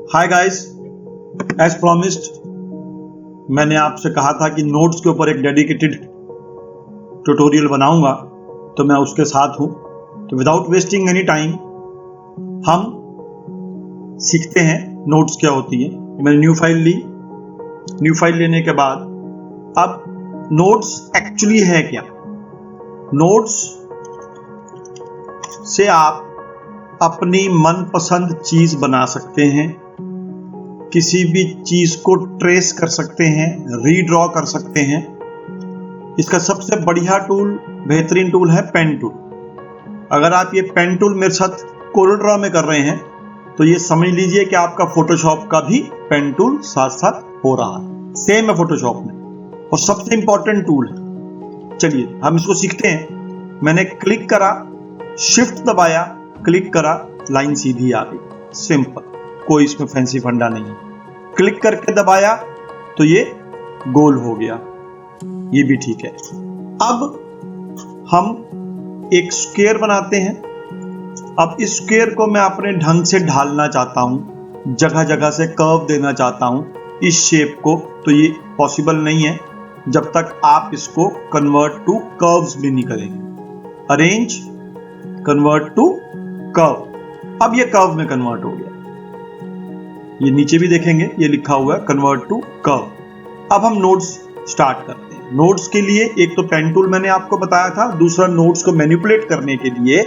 Hi guys, as promised मैंने आपसे कहा था कि नोट्स के ऊपर एक डेडिकेटेड ट्यूटोरियल बनाऊंगा, तो मैं उसके साथ हूं। तो विदाउट वेस्टिंग एनी टाइम हम सीखते हैं नोट्स क्या होती है। मैंने न्यू फाइल ली। न्यू फाइल लेने के बाद अब नोट्स एक्चुअली है क्या। नोट्स से आप अपनी मनपसंद चीज बना सकते हैं, किसी भी चीज को ट्रेस कर सकते हैं, रीड्रॉ कर सकते हैं। इसका सबसे बढ़िया टूल, बेहतरीन टूल है पेन टूल। अगर आप ये पेन टूल मेरे साथ कोरल ड्रॉ में कर रहे हैं तो ये समझ लीजिए कि आपका फोटोशॉप का भी पेन टूल साथ साथ हो रहा है। सेम है फोटोशॉप में और सबसे इंपॉर्टेंट टूल है। चलिए हम इसको सीखते हैं। मैंने क्लिक करा, शिफ्ट दबाया, क्लिक करा, लाइन सीधी आ गई। सिंपल, कोई इसमें फैंसी फंडा नहीं है। क्लिक करके दबाया तो ये गोल हो गया, ये भी ठीक है। अब हम एक स्क्वायर बनाते हैं। अब इस स्क्वायर को मैं अपने ढंग से ढालना चाहता हूं, जगह जगह से कर्व देना चाहता हूं इस शेप को, तो ये पॉसिबल नहीं है जब तक आप इसको कन्वर्ट टू कर्व्स भी नहीं करेंगे। Arrange, convert to curve. अब ये कर्व में कन्वर्ट हो गया। ये नीचे भी देखेंगे, ये लिखा हुआ है कन्वर्ट टू कर्व। अब हम नोट्स स्टार्ट करते हैं। नोट्स के लिए एक तो पेन टूल मैंने आपको बताया था, दूसरा नोट्स को मैनिपुलेट करने के लिए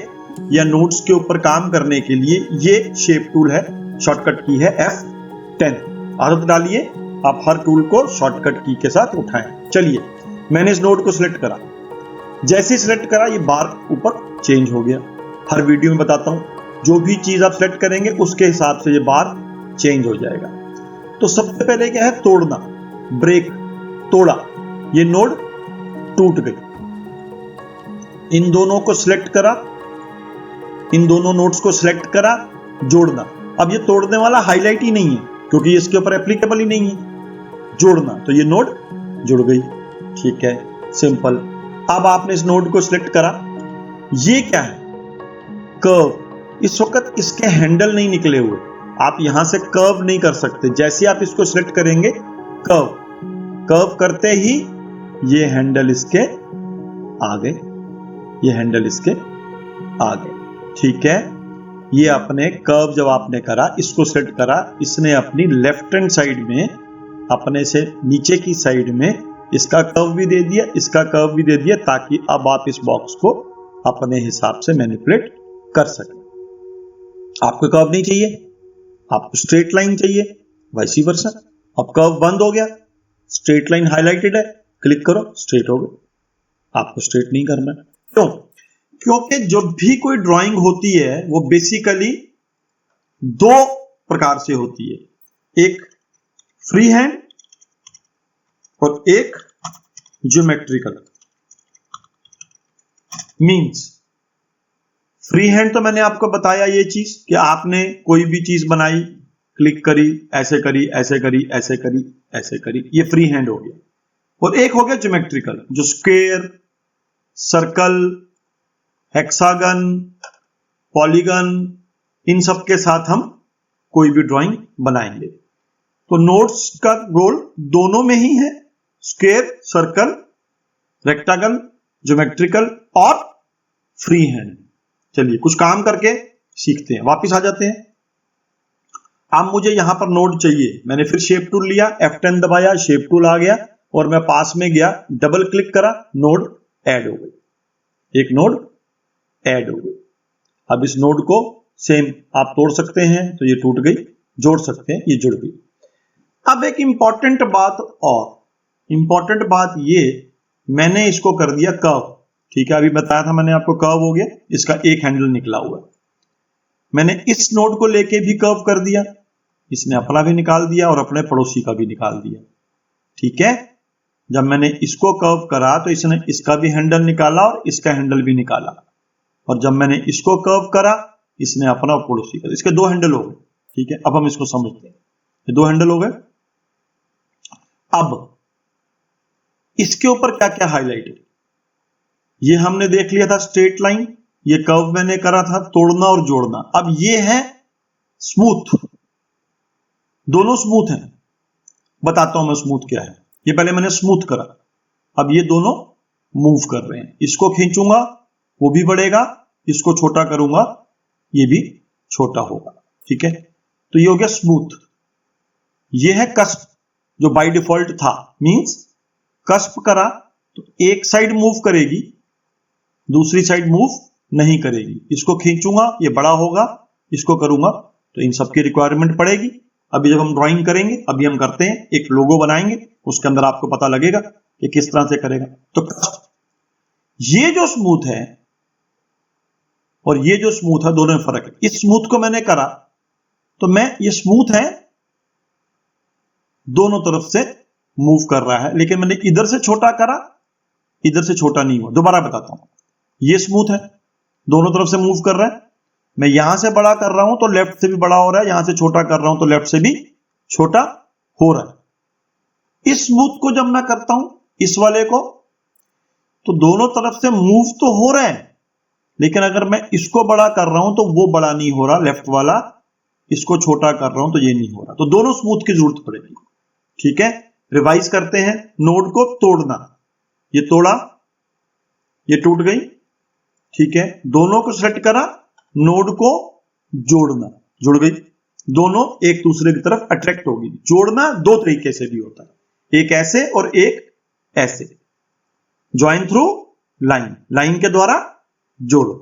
या नोट्स के ऊपर काम करने के लिए ये शेप टूल है। शॉर्टकट की है F10। आदत डालिए, आप हर टूल को शॉर्टकट की के साथ उठाएं। चलिए, मैंने इस नोट को सिलेक्ट करा। जैसे ही सिलेक्ट करा ये बार ऊपर चेंज हो गया। हर वीडियो में बताता हूं, जो भी चीज आप सिलेक्ट करेंगे उसके हिसाब से ये बार चेंज हो जाएगा। तो सबसे पहले क्या है, तोड़ना, ब्रेक, तोड़ा, ये नोड टूट गई। इन दोनों को सिलेक्ट करा, इन दोनों नोड्स को सिलेक्ट करा, जोड़ना। अब ये तोड़ने वाला हाईलाइट ही नहीं है क्योंकि इसके ऊपर एप्लीकेबल ही नहीं है। जोड़ना, तो ये नोड जुड़ गई। ठीक है, सिंपल। अब आपने इस नोड को सिलेक्ट करा। ये क्या है, कर्व। इस वक्त इसके हैंडल नहीं निकले हुए, आप यहां से कर्व नहीं कर सकते। जैसे आप इसको सिलेक्ट करेंगे, कर्व, कर्व करते ही ये हैंडल इसके आ गए, ये हैंडल इसके आ गए। ठीक है, ये अपने कर्व जब आपने करा, इसको सेट करा, इसने अपनी लेफ्ट हैंड साइड में, अपने से नीचे की साइड में इसका कर्व भी दे दिया, इसका कर्व भी दे दिया, ताकि अब आप इस बॉक्स को अपने हिसाब से मैनिपुलेट कर सकें। आपको कर्व नहीं चाहिए, आपको स्ट्रेट लाइन चाहिए, वैसी वर्सा। अब कर्व बंद हो गया, स्ट्रेट लाइन हाईलाइटेड है, क्लिक करो, स्ट्रेट हो गया। आपको स्ट्रेट नहीं करना। क्यों? क्योंकि जब भी कोई ड्राइंग होती है वो बेसिकली दो प्रकार से होती है, एक फ्री हैंड और एक ज्योमेट्रिकल। मीन्स फ्री हैंड तो मैंने आपको बताया ये चीज कि आपने कोई भी चीज बनाई, क्लिक करी, ऐसे करी, ऐसे करी, ऐसे करी, ऐसे करी, ये फ्री हैंड हो गया। और एक हो गया ज्योमेट्रिकल, जो स्क्वायर, सर्कल, हेक्सागन, पॉलीगन, इन सब के साथ हम कोई भी ड्राइंग बनाएंगे। तो नोट्स का रोल दोनों में ही है, स्क्वायर, सर्कल, रेक्टेगल, ज्योमेट्रिकल और फ्री हैंड। चलिए कुछ काम करके सीखते हैं, वापस आ जाते हैं। अब मुझे यहां पर नोड चाहिए, मैंने फिर शेप टूल लिया, F10 दबाया, शेप टूल आ गया और मैं पास में गया, डबल क्लिक करा, नोड ऐड हो गई, एक नोड ऐड हो गई। अब इस नोड को सेम आप तोड़ सकते हैं, तो ये टूट गई, जोड़ सकते हैं, ये जुड़ गई। अब एक इंपॉर्टेंट बात और, इंपॉर्टेंट बात ये, मैंने इसको कर दिया कर्व। ठीक है, अभी बताया था मैंने आपको, कर्व हो गया, इसका एक हैंडल निकला हुआ है। मैंने इस नोड को लेके भी कर्व कर दिया, इसने अपना भी निकाल दिया और अपने पड़ोसी का भी निकाल दिया। ठीक है, जब मैंने इसको कर्व करा तो इसने इसका भी हैंडल निकाला और इसका हैंडल भी निकाला, और जब मैंने इसको कर्व करा इसने अपना और पड़ोसी का, इसके दो हैंडल हो गए। ठीक है, अब हम इसको समझते हैं, ये दो हैंडल हो गए। अब इसके ऊपर क्या क्या हाईलाइट है, ये हमने देख लिया था, स्ट्रेट लाइन, ये कर्व मैंने करा था, तोड़ना और जोड़ना। अब ये है स्मूथ, दोनों स्मूथ हैं। बताता हूं मैं स्मूथ क्या है। ये पहले मैंने स्मूथ करा, अब ये दोनों मूव कर रहे हैं। इसको खींचूंगा वो भी बढ़ेगा, इसको छोटा करूंगा ये भी छोटा होगा। ठीक है, तो ये हो गया स्मूथ। ये है कस्प जो बाय डिफॉल्ट था, मींस कस्प करा तो एक साइड मूव करेगी, दूसरी साइड मूव नहीं करेगी। इसको खींचूंगा ये बड़ा होगा, इसको करूंगा तो इन सबकी रिक्वायरमेंट पड़ेगी। अभी जब हम ड्राइंग करेंगे, अभी हम करते हैं एक लोगो बनाएंगे, उसके अंदर आपको पता लगेगा कि किस तरह से करेगा। तो ये जो स्मूथ है और ये जो स्मूथ है दोनों में फर्क है। इस स्मूथ को मैंने करा तो मैं ये स्मूथ है दोनों तरफ से मूव कर रहा है, लेकिन मैंने इधर से छोटा करा इधर से छोटा नहीं हुआ। दोबारा बताता हूं, ये स्मूथ है दोनों तरफ से मूव कर रहा है। मैं यहां से बड़ा कर रहा हूं तो लेफ्ट से भी बड़ा हो रहा है, यहां से छोटा कर रहा हूं तो लेफ्ट से भी छोटा हो रहा है। इस स्मूथ को जब मैं करता हूं इस वाले को, तो दोनों तरफ से मूव तो हो रहे हैं, लेकिन अगर मैं इसको बड़ा कर रहा हूं तो वो बड़ा नहीं हो रहा लेफ्ट वाला, इसको छोटा कर रहा हूं तो ये नहीं हो रहा। तो दोनों स्मूथ की जरूरत पड़ेगी। ठीक है, रिवाइज करते हैं। नोड को तोड़ना, ये तोड़ा, ये टूट गई। ठीक है, दोनों को सेलेक्ट करा, नोड को जोड़ना, जुड़ गई, दोनों एक दूसरे की तरफ अट्रैक्ट होगी। जोड़ना दो तरीके से भी होता है, एक ऐसे और एक ऐसे। ज्वाइन थ्रू लाइन, लाइन के द्वारा जोड़ो।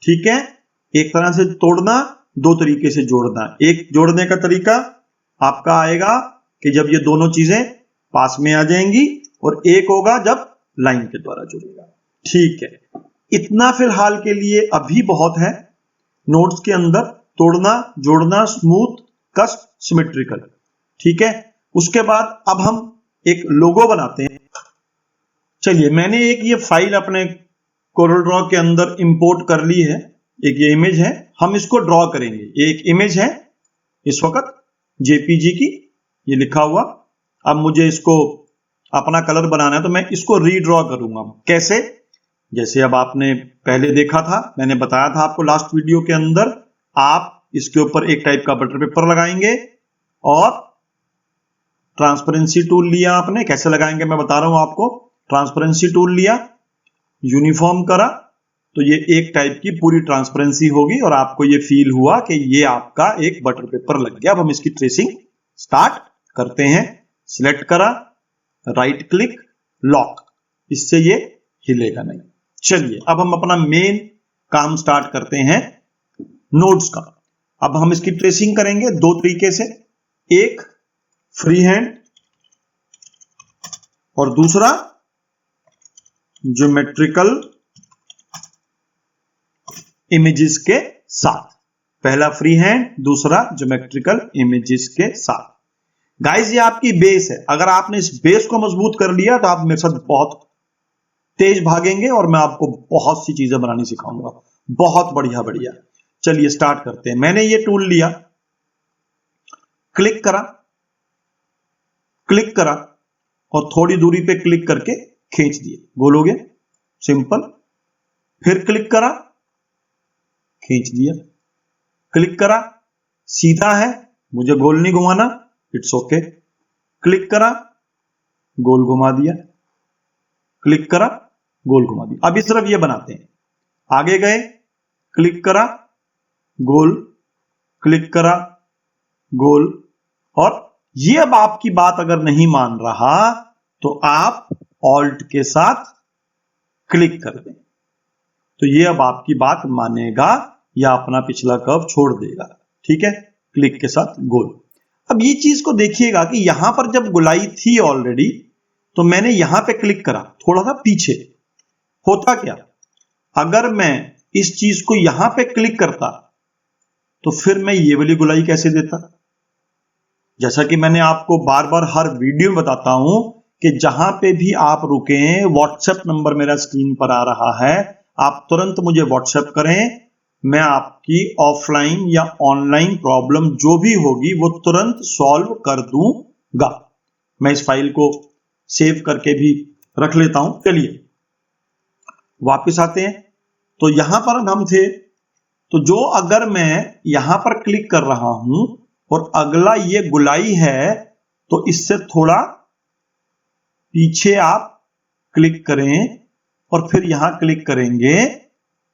ठीक है, एक तरह से तोड़ना, दो तरीके से जोड़ना। एक जोड़ने का तरीका आपका आएगा कि जब ये दोनों चीजें पास में आ जाएंगी, और एक होगा जब लाइन के द्वारा जुड़ेगा। ठीक है, इतना फिलहाल के लिए अभी बहुत है नोड्स के अंदर, तोड़ना, जोड़ना, स्मूथ, कस्प, सिमेट्रिकल। ठीक है, उसके बाद अब हम एक लोगो बनाते हैं। चलिए, मैंने एक ये फाइल अपने कोरल ड्रॉ के अंदर इंपोर्ट कर ली है। एक ये इमेज है, हम इसको ड्रॉ करेंगे। ये एक इमेज है इस वक्त जेपीजी की, ये लिखा हुआ। अब मुझे इसको अपना कलर बनाना है तो मैं इसको रीड्रॉ करूंगा। कैसे? जैसे अब आपने पहले देखा था, मैंने बताया था आपको लास्ट वीडियो के अंदर, आप इसके ऊपर एक टाइप का बटर पेपर लगाएंगे और ट्रांसपेरेंसी टूल लिया आपने। कैसे लगाएंगे मैं बता रहा हूं आपको। ट्रांसपेरेंसी टूल लिया, यूनिफॉर्म करा, तो ये एक टाइप की पूरी ट्रांसपेरेंसी होगी और आपको ये फील हुआ कि ये आपका एक बटर पेपर लग गया। अब हम इसकी ट्रेसिंग स्टार्ट करते हैं। सिलेक्ट करा, राइट क्लिक, लॉक, इससे ये हिलेगा नहीं। चलिए, अब हम अपना मेन काम स्टार्ट करते हैं नोड्स का। अब हम इसकी ट्रेसिंग करेंगे दो तरीके से, एक फ्री हैंड और दूसरा ज्योमेट्रिकल इमेजेस के साथ। पहला फ्री हैंड, दूसरा ज्योमेट्रिकल इमेजेस के साथ। गाइस, ये आपकी बेस है। अगर आपने इस बेस को मजबूत कर लिया तो आप मेरे साथ बहुत तेज भागेंगे और मैं आपको बहुत सी चीजें बनानी सिखाऊंगा। बहुत बढ़िया बढ़िया। चलिए स्टार्ट करते हैं। मैंने ये टूल लिया, क्लिक करा और थोड़ी दूरी पे क्लिक करके खींच दिए। गोल हो गया, सिंपल। फिर क्लिक करा, खींच दिया। क्लिक करा, सीधा है, मुझे गोल नहीं घुमाना, इट्स ओके। क्लिक करा, गोल घुमा दिया, क्लिक करा, गोल घुमा दिया। अब इस तरफ ये बनाते हैं। आगे गए, क्लिक करा, गोल, क्लिक करा, गोल। और ये अब आपकी बात अगर नहीं मान रहा तो आप ऑल्ट के साथ क्लिक कर दें, तो ये अब आपकी बात मानेगा या अपना पिछला कर्व छोड़ देगा। ठीक है, क्लिक के साथ गोल। अब ये चीज को देखिएगा कि यहां पर जब गोलाई थी ऑलरेडी, तो मैंने यहां पे क्लिक करा थोड़ा सा पीछे। होता क्या, अगर मैं इस चीज को यहां पे क्लिक करता तो फिर मैं ये वाली गोलाई कैसे देता। जैसा कि मैंने आपको बार बार हर वीडियो में बताता हूं कि जहां पे भी आप रुके, व्हाट्सएप नंबर मेरा स्क्रीन पर आ रहा है, आप तुरंत मुझे व्हाट्सएप करें। मैं आपकी ऑफलाइन या ऑनलाइन प्रॉब्लम जो भी होगी वो तुरंत सॉल्व कर दूंगा। मैं इस फाइल को सेव करके भी रख लेता हूं। चलिए वापस आते हैं। तो यहां पर हम थे, तो जो अगर मैं यहां पर क्लिक कर रहा हूं और अगला ये गोलाई है, तो इससे थोड़ा पीछे आप क्लिक करें और फिर यहां क्लिक करेंगे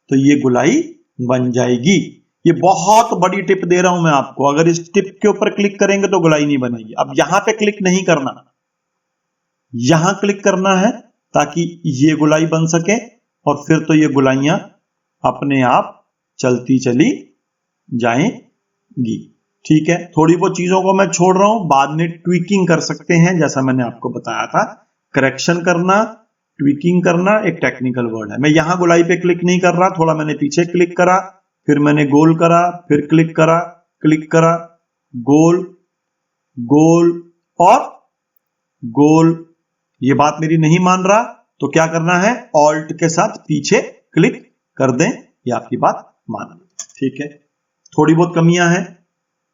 तो ये गोलाई बन जाएगी। ये बहुत बड़ी टिप दे रहा हूं मैं आपको, अगर इस टिप के ऊपर क्लिक करेंगे तो गोलाई नहीं बनेगी। अब यहां पे क्लिक नहीं करना, यहां क्लिक करना है ताकि ये गोलाई बन सके, और फिर तो ये गोलाइयां अपने आप चलती चली जाएंगी। ठीक है, थोड़ी बहुत चीजों को मैं छोड़ रहा हूं, बाद में ट्वीकिंग कर सकते हैं, जैसा मैंने आपको बताया था। करेक्शन करना, ट्वीकिंग करना एक टेक्निकल वर्ड है। मैं यहां गोलाई पे क्लिक नहीं कर रहा, थोड़ा मैंने पीछे क्लिक करा, फिर मैंने गोल करा, फिर क्लिक करा, क्लिक करा, गोल, गोल और गोल। ये बात मेरी नहीं मान रहा तो क्या करना है, ऑल्ट के साथ पीछे क्लिक कर दें, ये आपकी बात मान ली। ठीक है, थोड़ी बहुत कमियां हैं,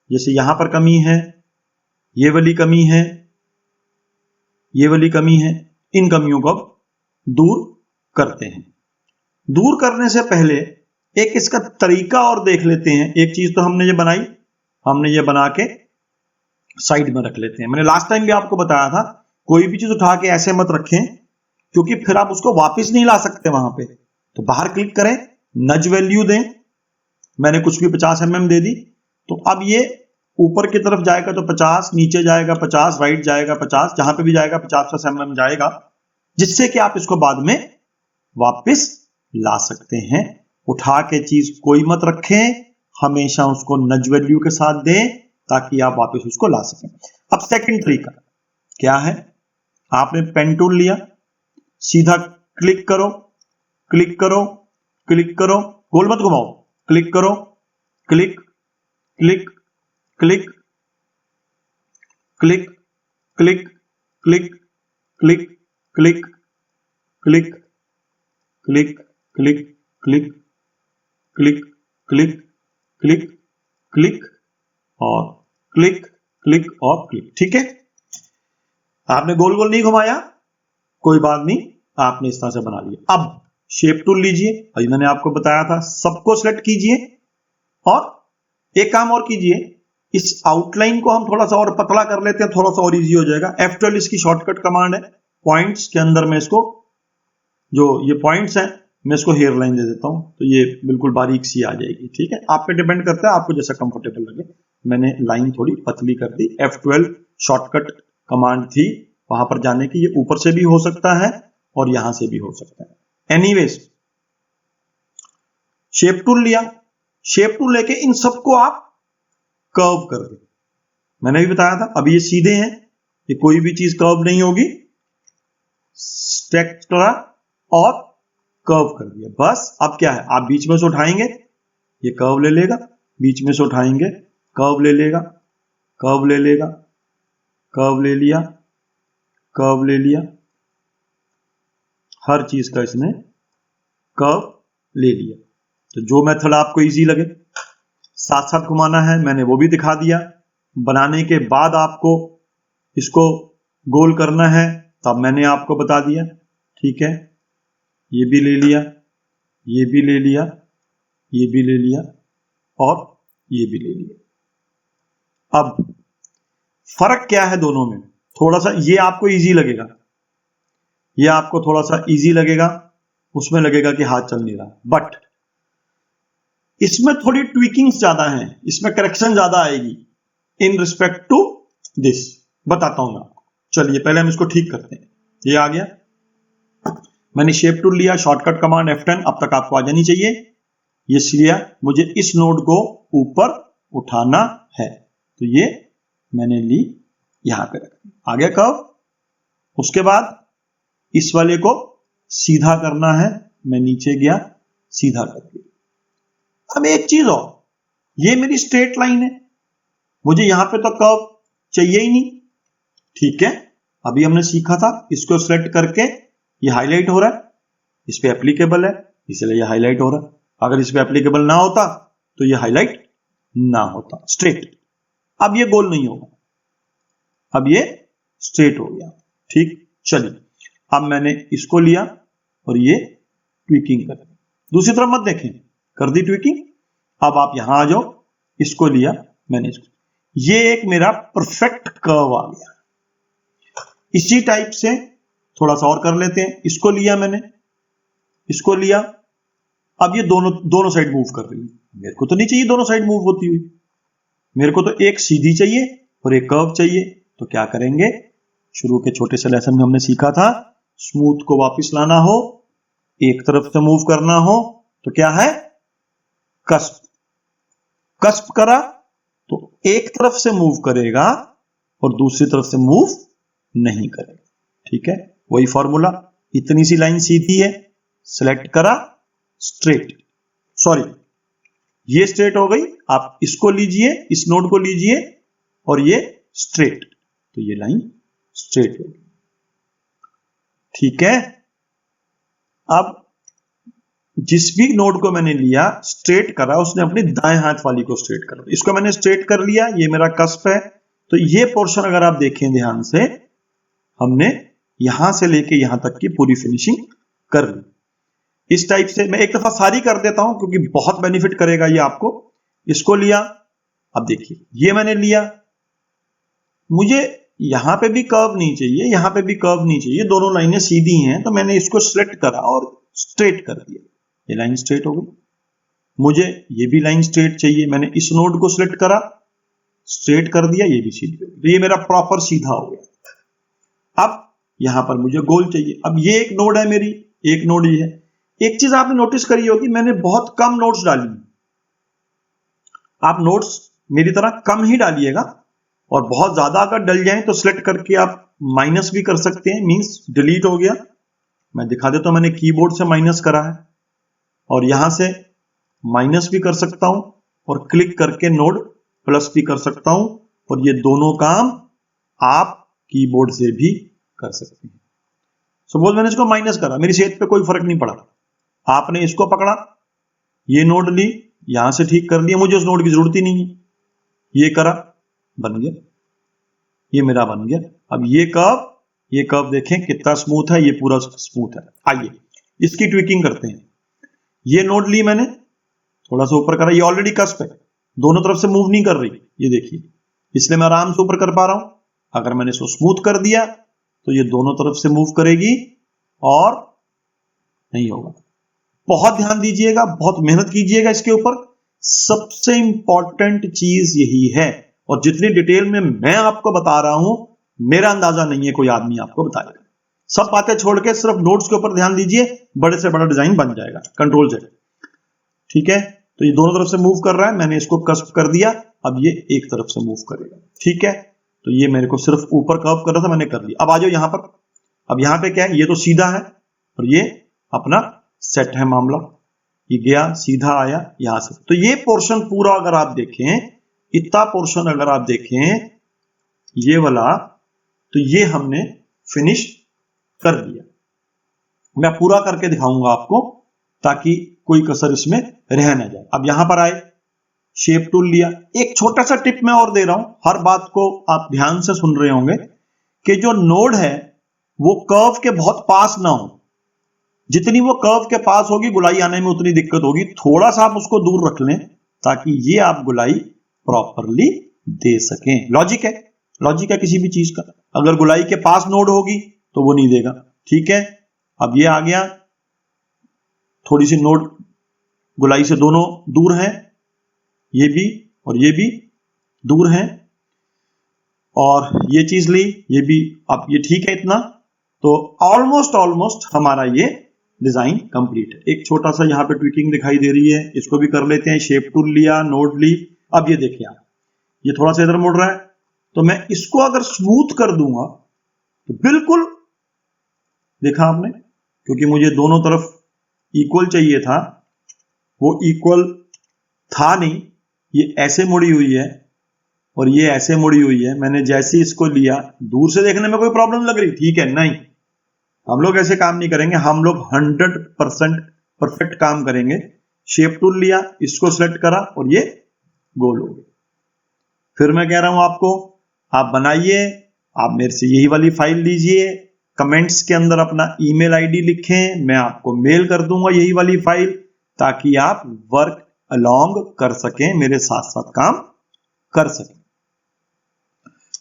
जैसे यहां पर कमी है, ये वाली कमी है, ये वाली कमी है, इन कमियों को अब दूर करते हैं। दूर करने से पहले एक इसका तरीका और देख लेते हैं। एक चीज तो हमने ये बनाई, हमने ये बना के साइड में रख लेते हैं। मैंने लास्ट टाइम भी आपको बताया था, कोई भी चीज उठा के ऐसे मत रखें, क्योंकि फिर आप उसको वापस नहीं ला सकते वहां पे। तो बाहर क्लिक करें, नज वैल्यू दें, मैंने कुछ भी 50 mm दे दी, तो अब ये ऊपर की तरफ जाएगा तो 50, नीचे जाएगा 50, राइट जाएगा 50, जहां पे भी जाएगा 50 mm जाएगा, जिससे कि आप इसको बाद में वापस ला सकते हैं। उठा के चीज कोई मत रखें, हमेशा उसको नज वैल्यू के साथ दें ताकि आप वापस उसको ला सकें। अब सेकंड तरीका क्या है, आपने पेन टूल लिया, सीधा क्लिक करो, क्लिक करो, क्लिक करो, गोल मत घुमाओ, क्लिक करो, click, click, click, click, click, click, click, click, click, click, click, click, click, click, click, click और क्लिक, क्लिक और क्लिक। ठीक है, आपने गोल गोल नहीं घुमाया, कोई बात नहीं, आपने इस तरह से बना लिया। अब शेप टूल लीजिए, अभी मैंने आपको बताया था, सबको सिलेक्ट कीजिए और एक काम और कीजिए, इस आउटलाइन को हम थोड़ा सा और पतला कर लेते हैं, थोड़ा सा और इजी हो जाएगा। F12 इसकी शॉर्टकट कमांड है। पॉइंट्स के अंदर में इसको, जो ये पॉइंट्स हैं, मैं इसको हेयर लाइन दे देता हूं, तो ये बिल्कुल बारीक सी आ जाएगी। ठीक है, आप पे डिपेंड करता है, आपको जैसा कंफर्टेबल लगे। मैंने लाइन थोड़ी पतली कर दी। F12 शॉर्टकट कमांड थी वहां पर जाने की, ये ऊपर से भी हो सकता है और यहां से भी हो सकता है। एनीवेज, शेप टूल लिया, शेप टूल लेके इन सबको आप कर्व कर दो। मैंने भी बताया था, अभी ये सीधे हैं, ये कोई भी चीज कर्व नहीं होगी, स्ट्रेच करा और कर्व कर दिया, बस। अब क्या है, आप बीच में से उठाएंगे, ये कर्व ले लेगा, बीच में से उठाएंगे, कर्व ले लेगा, कर्व ले लेगा, कर्व ले लिया, कर्व ले लिया, हर चीज का इसने कर्व ले लिया। तो जो मेथड आपको इजी लगे, साथ साथ घुमाना है, मैंने वो भी दिखा दिया। बनाने के बाद आपको इसको गोल करना है, तब मैंने आपको बता दिया। ठीक है, ये भी ले लिया, ये भी ले लिया, ये भी ले लिया और ये भी ले लिया। अब फर्क क्या है दोनों में, थोड़ा सा ये आपको इजी लगेगा, ये आपको थोड़ा सा इजी लगेगा, उसमें लगेगा कि हाथ चल नहीं रहा, बट इसमें थोड़ी ट्वीकिंग्स ज्यादा हैं, इसमें करेक्शन ज्यादा आएगी इन रिस्पेक्ट टू दिस। बताता हूं मैं आपको, चलिए पहले हम इसको ठीक करते हैं। ये आ गया, मैंने शेप टूल लिया, शॉर्टकट कमांड F10, अब तक आपको आ जानी चाहिए। ये लिया, मुझे इस नोड को ऊपर उठाना है, तो ये मैंने ली, यहां पे रख दी, आ गया कर्व। उसके बाद इस वाले को सीधा करना है, मैं नीचे गया, सीधा कर दिया। अब एक चीज और, ये मेरी स्ट्रेट लाइन है, मुझे यहां पे तो कर्व चाहिए ही नहीं। ठीक है, अभी हमने सीखा था, इसको सिलेक्ट करके ये हाईलाइट हो रहा है, इस पे एप्लीकेबल है, इसलिए ये हाईलाइट हो रहा है। अगर इस पे एप्लीकेबल ना होता तो ये हाईलाइट ना होता, स्ट्रेट। अब ये गोल नहीं होगा, अब ये स्ट्रेट हो गया। ठीक, चलिए अब मैंने इसको लिया और ये ट्वीकिंग कर दी, दूसरी तरफ मत देखें, कर दी ट्वीकिंग। अब आप यहां आ जाओ, इसको लिया मैंने, इसको ये एक मेरा परफेक्ट कर्व आ गया। इसी टाइप से थोड़ा सा और कर लेते हैं। इसको लिया मैंने, इसको लिया, अब ये दोनों साइड मूव कर रही है। मेरे को तो नहीं चाहिए दोनों साइड मूव होती हुई, मेरे को तो एक सीधी चाहिए और एक कर्व चाहिए। तो क्या करेंगे, शुरू के छोटे से लेसन में हमने सीखा था, स्मूथ को वापस लाना हो, एक तरफ से मूव करना हो तो क्या है, कस्प। कस्प करा तो एक तरफ से मूव करेगा और दूसरी तरफ से मूव नहीं करेगा। ठीक है, वही फॉर्मूला। इतनी सी लाइन सीधी है, सिलेक्ट करा, स्ट्रेट, सॉरी ये स्ट्रेट हो गई। आप इसको लीजिए, इस नोड को लीजिए और ये स्ट्रेट, तो ये लाइन स्ट्रेट हो गई। ठीक है, अब जिस भी नोड को मैंने लिया स्ट्रेट करा, उसने अपनी दाएं हाथ वाली को स्ट्रेट करा। इसको मैंने स्ट्रेट कर लिया, ये मेरा कस्प है। तो ये पोर्शन अगर आप देखें ध्यान से, हमने यहां से लेके यहां तक की पूरी फिनिशिंग कर ली। इस टाइप से मैं एक दफा सारी कर देता हूं क्योंकि बहुत बेनिफिट करेगा ये आपको। इसको लिया, अब देखिए ये मैंने लिया, मुझे यहां पे भी कर्व नहीं चाहिए, यहां पे भी कर्व नहीं चाहिए, दोनों लाइनें सीधी हैं, तो मैंने इसको सिलेक्ट करा और स्ट्रेट कर दिया। ये लाइन स्ट्रेट हो गई। मुझे ये भी लाइन स्ट्रेट चाहिए, मैंने इस नोड को सिलेक्ट करा, स्ट्रेट कर दिया, ये भी सीधी हो गई। तो ये मेरा प्रॉपर सीधा हो गया। अब यहां पर मुझे गोल चाहिए। अब ये एक नोड है मेरी, एक नोड ये है। एक चीज आपने नोटिस करी होगी, मैंने बहुत कम नोट्स डाली। आप नोट्स मेरी तरह कम ही डालिएगा, और बहुत ज्यादा अगर डल जाए तो सिलेक्ट करके आप माइनस भी कर सकते हैं, मींस डिलीट हो गया। मैं दिखा देता हूं, मैंने कीबोर्ड से माइनस करा है और यहां से माइनस भी कर सकता हूं और क्लिक करके नोड प्लस भी कर सकता हूं, और ये दोनों काम आप कीबोर्ड से भी कर सकते हैं। सपोज मैंने इसको माइनस करा, मेरी सेहत पे कोई फर्क नहीं पड़ा। आपने इसको पकड़ा, ये नोड ली, यहां से ठीक कर लिया, मुझे उस नोड की जरूरत ही नहीं है। ये करा, बन गया, ये मेरा बन गया। अब ये कर्व देखें कितना स्मूथ है, ये पूरा स्मूथ है। आइए इसकी ट्विकिंग करते हैं। ये नोड ली मैंने, थोड़ा सा ऊपर करा, ये ऑलरेडी कस्प है, दोनों तरफ से मूव नहीं कर रही, ये देखिए, इसलिए मैं आराम से ऊपर कर पा रहा हूं। अगर मैंने इसको स्मूथ कर दिया तो ये दोनों तरफ से मूव करेगी और नहीं होगा। बहुत ध्यान दीजिएगा, बहुत मेहनत कीजिएगा इसके ऊपर। सबसे इंपॉर्टेंट चीज यही है, और जितनी डिटेल में मैं आपको बता रहा हूं, मेरा अंदाजा नहीं है कोई आदमी आपको बताएगा। सब बातें छोड़ के सिर्फ नोट्स के ऊपर ध्यान दीजिए, बड़े से बड़ा डिजाइन बन जाएगा। Control Z। ठीक है, तो ये दोनों तरफ से मूव कर रहा है, मैंने इसको कस्प कर दिया, अब ये एक तरफ से मूव करेगा। ठीक है, तो ये मेरे को सिर्फ ऊपर कर्व कर रहा था, मैंने कर दिया। अब आ जाओ यहां पर। अब यहां पे क्या है, ये तो सीधा है और ये अपना सेट है मामला, ये गया सीधा आया यहां से। तो ये पोर्शन पूरा अगर आप देखें, इतना पोर्शन अगर आप देखें ये वाला, तो ये हमने फिनिश कर दिया। मैं पूरा करके दिखाऊंगा आपको ताकि कोई कसर इसमें रह ना जाए। अब यहां पर आए, शेप टूल लिया। एक छोटा सा टिप मैं और दे रहा हूं, हर बात को आप ध्यान से सुन रहे होंगे, कि जो नोड है वो कर्व के बहुत पास ना हो। जितनी वो कर्व के पास होगी, गुलाई आने में उतनी दिक्कत होगी। थोड़ा सा आप उसको दूर रख लें ताकि ये आप गुलाई प्रॉपरली दे सकें। लॉजिक है, लॉजिक है किसी भी चीज का। अगर गुलाई के पास नोड होगी तो वो नहीं देगा। ठीक है, अब ये आ गया, थोड़ी सी नोड गुलाई से दोनों दूर हैं, ये भी और ये भी दूर हैं, और ये चीज ली, ये भी। अब ये ठीक है इतना, तो ऑलमोस्ट हमारा ये डिजाइन कंप्लीट है। एक छोटा सा यहाँ पे ट्विकिंग दिखाई दे रही है, इसको भी कर लेते हैं। शेप टूल लिया, नोड ली। अब ये देखिए आप, ये थोड़ा सा इधर मुड़ रहा है, तो मैं इसको अगर स्मूथ कर दूंगा तो बिल्कुल, देखा आपने, क्योंकि मुझे दोनों तरफ इक्वल चाहिए था, वो इक्वल था नहीं, ये ऐसे मुड़ी हुई है और ये ऐसे मुड़ी हुई है। मैंने जैसे इसको लिया, दूर से देखने में कोई प्रॉब्लम लग रही, ठीक है, नहीं, हम लोग ऐसे काम नहीं करेंगे, हम लोग 100% परफेक्ट काम करेंगे। शेप टूल लिया, इसको सिलेक्ट करा और ये गोल हो गया। फिर मैं कह रहा हूं आपको, आप बनाइए, आप मेरे से यही वाली फाइल लीजिए, कमेंट्स के अंदर अपना ईमेल आईडी लिखें, मैं आपको मेल कर दूंगा यही वाली फाइल, ताकि आप वर्क अलोंग कर सकें, मेरे साथ साथ काम कर सकें।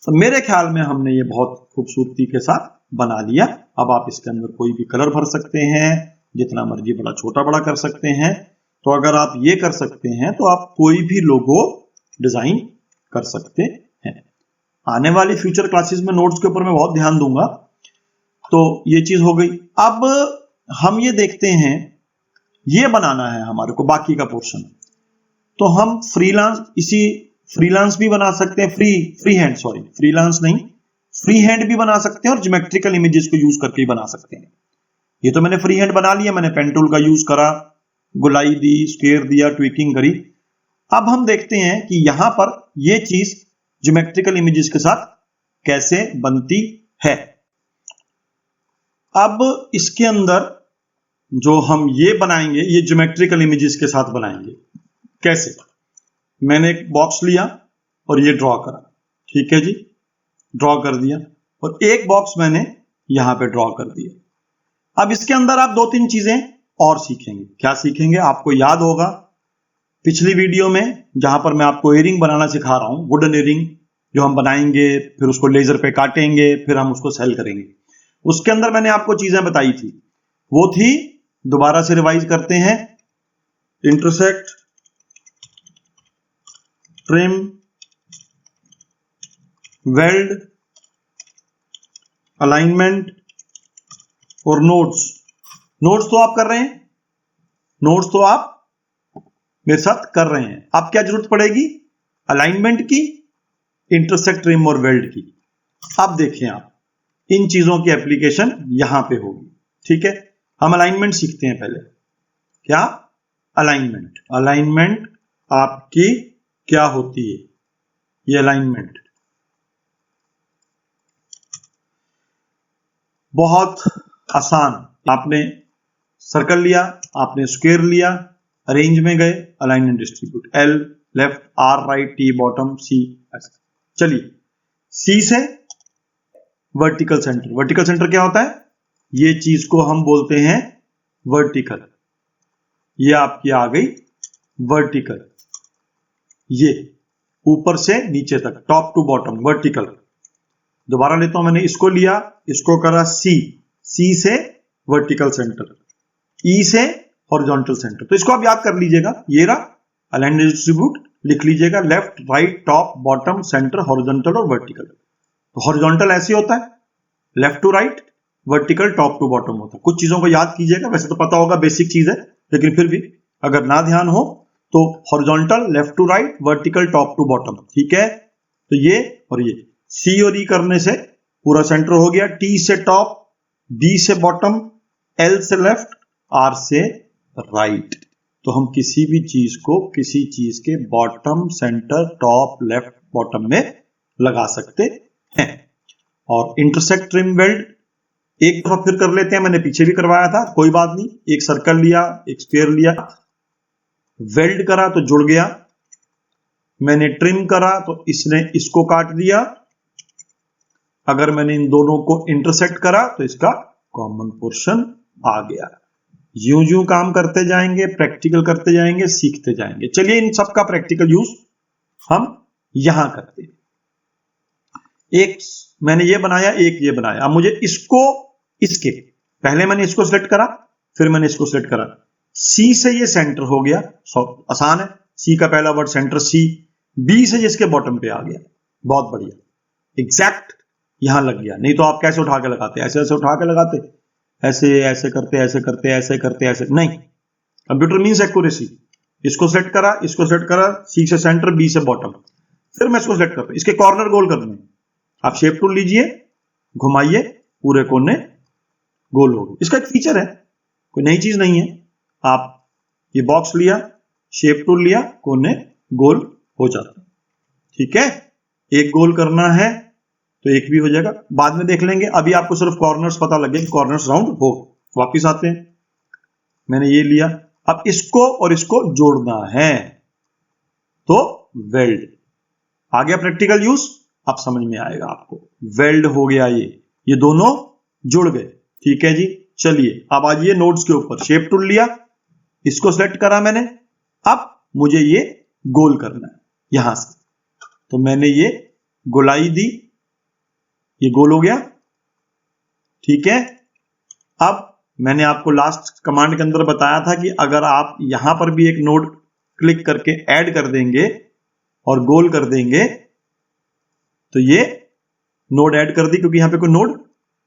तो मेरे ख्याल में हमने ये बहुत खूबसूरती के साथ बना लिया। अब आप इसके अंदर कोई भी कलर भर सकते हैं, जितना मर्जी बड़ा छोटा बड़ा कर सकते हैं। तो अगर आप ये कर सकते हैं तो आप कोई भी लोगो डिजाइन कर सकते हैं। आने वाली फ्यूचर क्लासेस में नोट्स के ऊपर मैं बहुत ध्यान दूंगा। तो ये चीज हो गई। अब हम ये देखते हैं, ये बनाना है हमारे को बाकी का पोर्शन। तो हम फ्रीलांस भी बना सकते हैं, फ्रीलांस नहीं, फ्री हैंड भी बना सकते हैं और ज्योमेट्रिकल इमेजेस को यूज करके भी बना सकते हैं। ये तो मैंने फ्री हैंड बना लिया, मैंने पेन टूल का यूज करा, गुलाई दी, स्क्वायर दिया, ट्विकिंग करी। अब हम देखते हैं कि यहां पर ये चीज ज्योमेट्रिकल इमेजेस के साथ कैसे बनती है। अब इसके अंदर जो हम ये बनाएंगे, ये ज्योमेट्रिकल इमेजेस के साथ बनाएंगे। कैसे? मैंने एक बॉक्स लिया और ये ड्रॉ करा, ठीक है जी, ड्रॉ कर दिया, और एक बॉक्स मैंने यहां पे ड्रॉ कर दिया। अब इसके अंदर आप 2-3 चीजें और सीखेंगे। क्या सीखेंगे? आपको याद होगा पिछली वीडियो में जहां पर मैं आपको इयरिंग बनाना सिखा रहा हूं, वुडन इयरिंग जो हम बनाएंगे, फिर उसको लेजर पे काटेंगे, फिर हम उसको सेल करेंगे। उसके अंदर मैंने आपको चीजें बताई थी, वो थी, दोबारा से रिवाइज करते हैं, इंटरसेक्ट, ट्रिम, वेल्ड, अलाइनमेंट और नोट्स। नोट्स तो आप कर रहे हैं, नोट्स तो आप मेरे साथ कर रहे हैं। अब क्या जरूरत पड़ेगी? अलाइनमेंट की, इंटरसेक्ट, ट्रिम और वेल्ड की। अब देखें आप, इन चीजों की एप्लीकेशन यहां पे होगी, ठीक है। हम अलाइनमेंट सीखते हैं पहले। क्या? अलाइनमेंट आपकी क्या होती है? ये अलाइनमेंट बहुत आसान। आपने सर्कल लिया, आपने स्क्वायर लिया, अरेंज में गए, alignment distribute, L left, R right, T bottom, C ऐसे। चलिए, सी से वर्टिकल सेंटर। वर्टिकल सेंटर क्या होता है? ये चीज को हम बोलते हैं वर्टिकल। ये आपकी आ गई वर्टिकल, ये ऊपर से नीचे तक, टॉप टू बॉटम, वर्टिकल। दोबारा लेता हूं, मैंने इसको लिया, इसको करा सी, सी से वर्टिकल सेंटर, ई से हॉरिजॉन्टल सेंटर। तो इसको आप याद कर लीजिएगा, ये रहा अलाइनमेंट डिस्ट्रीब्यूट, लिख लीजिएगा left, right, top, bottom, centre, horizontal और वर्टिकल। तो हॉरिजॉन्टल ऐसे होता है, left to right, vertical top to bottom होता है। कुछ चीजों को याद कीजिएगा, वैसे तो पता होगा, बेसिक चीज है, लेकिन फिर भी अगर ना ध्यान हो तो horizontal left to right, vertical top to bottom, ठीक है। तो ये और ये सी और ई करने से पूरा सेंटर हो गया। टी से टॉप, बी से बॉटम, एल से लेफ्ट, आर से राइट। तो हम किसी भी चीज को किसी चीज के bottom, centre, top, left, bottom में लगा सकते हैं। और इंटरसेक्ट, ट्रिम, वेल्ड एक दफा फिर कर लेते हैं, मैंने पीछे भी करवाया था, कोई बात नहीं। एक सर्कल लिया, एक स्क्वायर लिया, वेल्ड करा तो जुड़ गया, मैंने ट्रिम करा तो इसने इसको काट दिया, अगर मैंने इन दोनों को इंटरसेक्ट करा तो इसका कॉमन पोर्शन आ गया। यूं यूं काम करते जाएंगे, प्रैक्टिकल करते जाएंगे, सीखते जाएंगे। चलिए, इन सब का प्रैक्टिकल यूज हम यहां करते हैं। एक मैंने ये बनाया, एक ये बनाया। अब मुझे इसको, इसके पहले मैंने इसको सिलेक्ट करा, फिर मैंने इसको सिलेक्ट करा, सी से ये सेंटर हो गया, आसान है, सी का पहला वर्ड सेंटर सी, बी से इसके बॉटम पे आ गया, बहुत बढ़िया, एग्जैक्ट यहां लग गया। नहीं तो आप कैसे उठा के लगाते? ऐसे ऐसे उठा के लगाते, ऐसे ऐसे करते, ऐसे करते, ऐसे करते, ऐसे नहीं। Computer means accuracy. इसको सेलेक्ट करा, इसको सेलेक्ट करा, सी से सेंटर, बी से बॉटम, फिर मैं इसको सेलेक्ट करता हूं, इसके कॉर्नर गोल करने। आप शेप टूल लीजिए, घुमाइए, पूरे कोने गोल हो गए। इसका एक फीचर है, कोई नई चीज नहीं है। आप ये बॉक्स लिया, शेप टूल लिया, कोने गोल हो जाते हैं, ठीक है। एक गोल करना है तो एक भी हो जाएगा, बाद में देख लेंगे। अभी आपको सिर्फ कॉर्नर्स पता लगे कि कॉर्नर्स राउंड हो। वापिस आते हैं, मैंने ये लिया, अब इसको और इसको जोड़ना है तो वेल्ड आ गया। प्रैक्टिकल यूज अब समझ में आएगा आपको। वेल्ड हो गया, ये दोनों जुड़ गए, ठीक है जी। चलिए, अब आइए नोट्स के ऊपर। शेप टूल लिया, इसको सेलेक्ट करा मैंने, अब मुझे ये गोल करना है यहां से, तो मैंने ये गोलाई दी, ये गोल हो गया। ठीक है, अब मैंने आपको लास्ट कमांड के अंदर बताया था कि अगर आप यहां पर भी एक नोड क्लिक करके ऐड कर देंगे और गोल कर देंगे तो ये नोड ऐड कर दी, क्योंकि यहां पे कोई नोड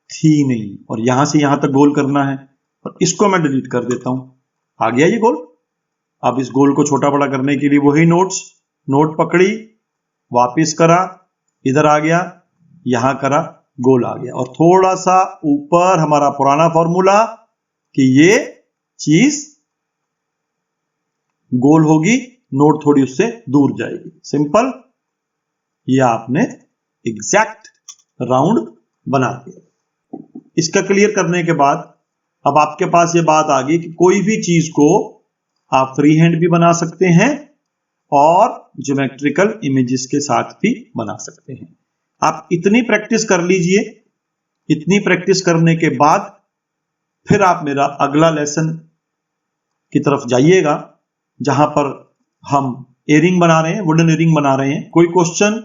थी नहीं, और यहां से यहां तक गोल करना है, और इसको मैं डिलीट कर देता हूं। आ गया ये गोल। अब इस गोल को छोटा बड़ा करने के लिए वही नोड पकड़ी, वापिस करा, इधर आ गया, यहां करा, गोल आ गया। और थोड़ा सा ऊपर हमारा पुराना फॉर्मूला कि ये चीज गोल होगी, नोड थोड़ी उससे दूर जाएगी। सिंपल, ये आपने एग्जैक्ट राउंड बना दिया। इसका क्लियर करने के बाद अब आपके पास ये बात आ गई कि कोई भी चीज को आप फ्री हैंड भी बना सकते हैं और ज्योमेट्रिकल इमेजेस के साथ भी बना सकते हैं। आप इतनी प्रैक्टिस कर लीजिए। इतनी प्रैक्टिस करने के बाद फिर आप मेरा अगला लेसन की तरफ जाइएगा, जहां पर हम एयरिंग बना रहे हैं, वुडन एयरिंग बना रहे हैं। कोई क्वेश्चन,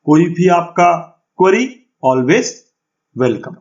कोई भी आपका क्वेरी, ऑलवेज वेलकम।